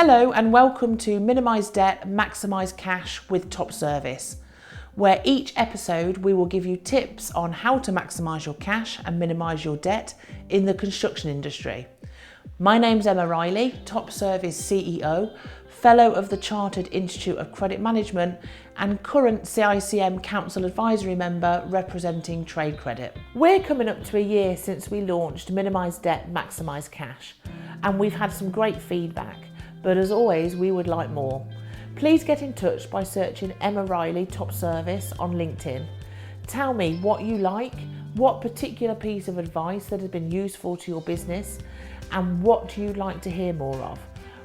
Hello and welcome to Minimise Debt, Maximise Cash with Top Service, where each episode we will give you tips on how to maximise your cash and minimise your debt in the construction industry. My name's Emma Reilly, Top Service CEO, Fellow of the Chartered Institute of Credit Management and current CICM Council Advisory Member representing Trade Credit. We're coming up to a year since we launched Minimise Debt, Maximise Cash, and we've had some great feedback. But as always, we would like more. Please get in touch by searching Emma Reilly Top Service on LinkedIn. Tell me what you like, what particular piece of advice that has been useful to your business, and what you'd like to hear more of.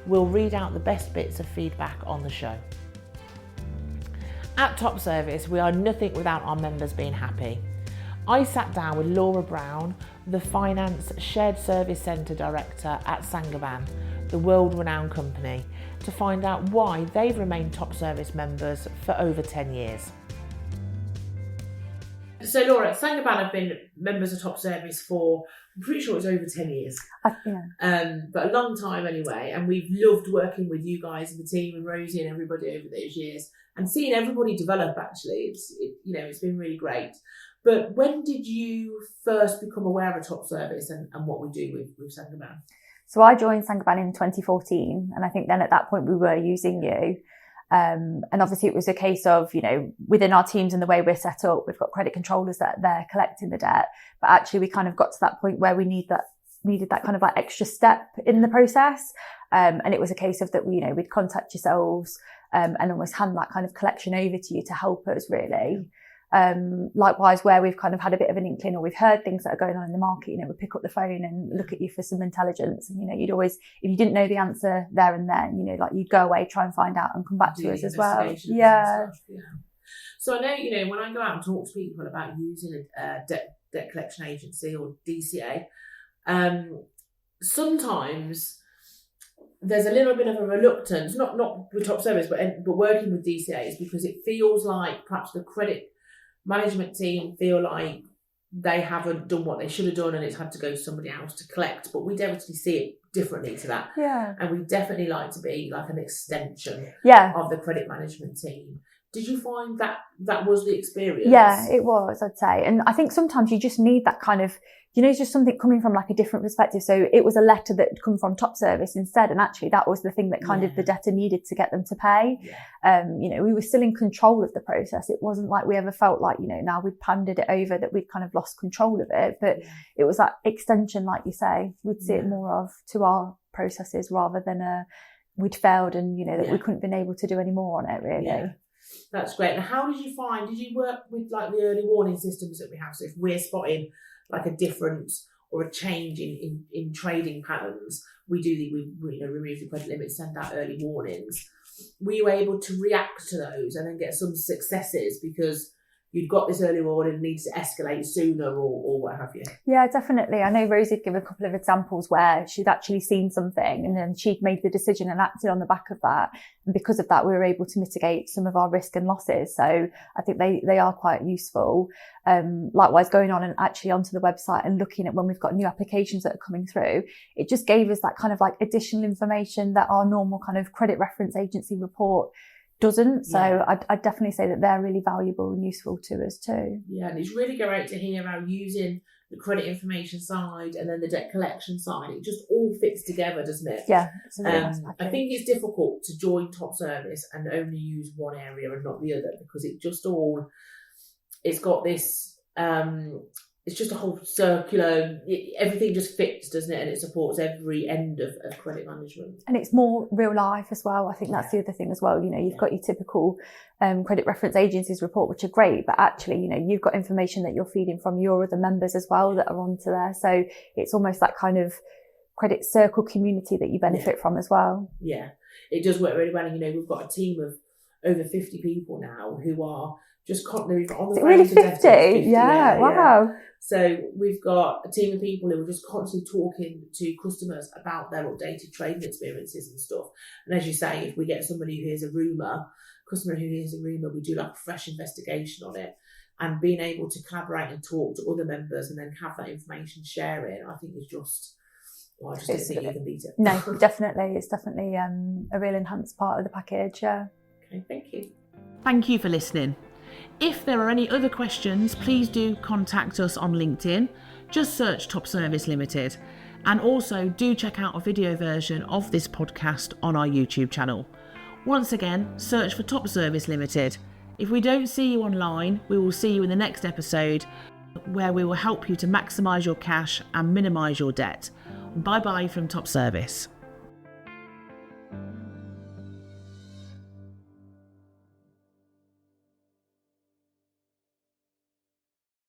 We'll read out the best bits of feedback on the show. At Top Service, we are nothing without our members being happy. I sat down with Laura Brown, the Finance Shared Service Centre Director at Saint-Gobain, the world-renowned company, to find out why they've remained Top Service members for over 10 years. So Laura, Saint-Gobain have been members of Top Service for, I'm pretty sure it's over 10 years. But a long time anyway, and we've loved working with you guys and the team and Rosie and everybody over those years and seeing everybody develop actually. It's been really great. But when did you first become aware of Top Service and what we do with Saint-Gobain? So I joined Saint-Gobain in 2014, and I think then at that point we were using you. And obviously it was a case of, within our teams and the way we're set up, we've got credit controllers that they're collecting the debt. But actually we kind of got to that point where we needed that kind of like extra step in the process. And it was a case of that, we'd contact yourselves and almost hand that kind of collection over to you to help us really. Likewise, where we've kind of had a bit of an inkling or we've heard things that are going on in the market, we pick up the phone and look at you for some intelligence. And, you'd always, if you didn't know the answer there and then, you'd go away, try and find out and come back to us as well. Yeah. So I know, when I go out and talk to people about using a debt collection agency or DCA, sometimes there's a little bit of a reluctance, not with Top Service, but working with DCAs, because it feels like perhaps the credit management team feel like they haven't done what they should have done and it's had to go to somebody else to collect. But we definitely see it differently to that. Yeah. And we definitely like to be like an extension of the credit management team. Did you find that was the experience? Yeah, it was, I'd say. And I think sometimes you just need that kind of, just something coming from like a different perspective. So it was a letter that had come from Top Service instead. And actually that was the thing that kind of the debtor needed to get them to pay. Yeah. We were still in control of the process. It wasn't like we ever felt like, now we'd pandered it over, that we'd kind of lost control of it. But it was that extension, like you say, we'd see it more of to our processes rather than we'd failed and, that we couldn't been able to do any more on it really. Yeah. That's great. And how did you work with like the early warning systems that we have? So if we're spotting like a difference or a change in trading patterns, we remove the credit limit, send out early warnings. Were you able to react to those and then get some successes because you'd got this early warning and needs to escalate sooner or what have you? Yeah, definitely. I know Rosie gave a couple of examples where she'd actually seen something and then she'd made the decision and acted on the back of that. And because of that, we were able to mitigate some of our risk and losses. So I think they are quite useful. Likewise, going on and actually onto the website and looking at when we've got new applications that are coming through, it just gave us that kind of like additional information that our normal kind of credit reference agency report doesn't. So I'd definitely say that they're really valuable and useful to us too. Yeah, and it's really great to hear how using the credit information side and then the debt collection side, it just all fits together, doesn't it? Yeah. It's a really nice package. I think it's difficult to join Top Service and only use one area and not the other because it's got this, it's just a whole circular, everything just fits, doesn't it? And it supports every end of credit management. And it's more real life as well. I think that's the other thing as well. You've got your typical credit reference agencies report, which are great, but actually, you've got information that you're feeding from your other members as well that are onto there. So it's almost that kind of credit circle community that you benefit from as well. Yeah, it does work really well. And, we've got a team of over 50 people now who are just constantly on the phone. Really 50? Yeah, wow. Yeah. So we've got a team of people who are just constantly talking to customers about their updated trading experiences and stuff. And as you say, if we get somebody who hears a customer who hears a rumour, we do like a fresh investigation on it. And being able to collaborate and talk to other members and then have that information sharing, I think is just Well, I just don't think you can beat it. No, definitely. It's definitely a real enhanced part of the package, yeah. Okay, thank you. Thank you for listening. If there are any other questions, please do contact us on LinkedIn. Just search Top Service Limited. And also do check out a video version of this podcast on our YouTube channel. Once again, search for Top Service Limited. If we don't see you online, we will see you in the next episode where we will help you to maximise your cash and minimise your debt. Bye bye from Top Service.